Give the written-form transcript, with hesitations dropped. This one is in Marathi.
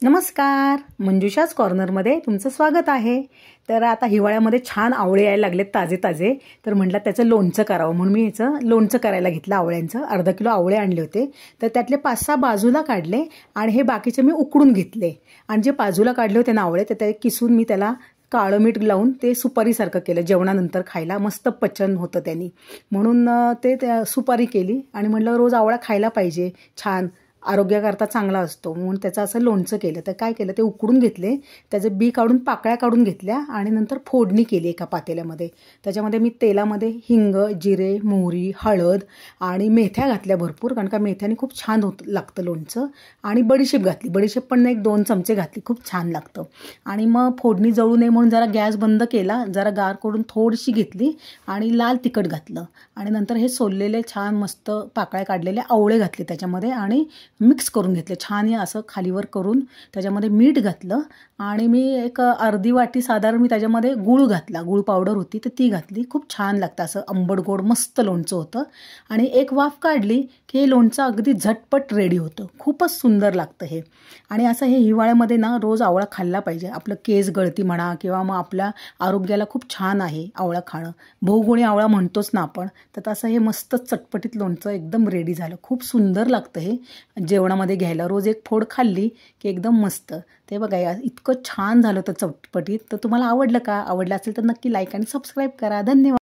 नमस्कार, मंजुषाच कॉर्नरमध्ये तुमचं स्वागत आहे। तर आता हिवाळ्यामध्ये छान आवळे यायला लागलेत ताजे ताजे, तर म्हटलं त्याचं लोणचं करावं म्हणून मी याचं लोणचं करायला घेतलं आवळ्यांचं। अर्धा किलो आवळे आणले होते, तर त्यातले 5-6 बाजूला काढले आणि हे बाकीचे मी उकडून घेतले। आणि जे बाजूला काढले होते ना आवळे, तर ते किसून मी त्याला काळं मीठ लावून ते सुपारीसारखं केलं। जेवणानंतर खायला मस्त पचन होतं त्यांनी, म्हणून ते सुपारी केली आणि म्हटलं रोज आवळा खायला पाहिजे, छान आरोग्याकरता चांगला असतो म्हणून त्याचं असं लोणचं केलं। तर काय केलं, ते उकडून घेतले, त्याचे बी काढून पाकळ्या काढून घेतल्या आणि नंतर फोडणी केली एका पातेल्यामध्ये। त्याच्यामध्ये मी तेलामध्ये हिंग, जिरे, मोहरी, हळद आणि मेथ्या घातल्या भरपूर, कारण का मेथ्याने खूप छान लागतं लोणचं। आणि बडीशेप घातली, बडीशेप पण 1-2 चमचे घातली, खूप छान लागतं। आणि मग फोडणी जळू नये म्हणून जरा गॅस बंद केला, जरा गार करून थोडीशी घेतली आणि लाल तिखट घातलं आणि नंतर हे सोललेले छान मस्त पाकळ्या काढलेले आवळे घातले त्याच्यामध्ये आणि मिक्स करून घेतले छान। हे असं खालीवर करून त्याच्यामध्ये मीठ घातलं आणि मी एक अर्धी वाटी साधारण मी त्याच्यामध्ये गूळ घातला, गूळ पावडर होती तर ती घातली। खूप छान लागतं, असं आंबट गोड मस्त लोणचं होतं। आणि एक वाफ काढली की हे लोणचं अगदी झटपट रेडी होतं, खूपच सुंदर लागतं हे। आणि असं हे हिवाळ्यामध्ये ना रोज आवळा खाल्ला पाहिजे, आपलं केस गळती म्हणा किंवा मग आपल्या आरोग्याला खूप छान आहे आवळा खाणं। बहुगुणी आवळा म्हणतोच ना आपण, तर तसं हे मस्त चटपटीत लोणचं एकदम रेडी झालं, खूप सुंदर लागतं हे जेवणामध्ये घ्यायला। रोज एक फोड खाल्ली की एकदम मस्त। ते बघा या इतकं छान झालं होतं चटपटीत। तर तुम्हाला आवडलं का? आवडलं असेल तर नक्की लाईक आणि सबस्क्राईब करा। धन्यवाद।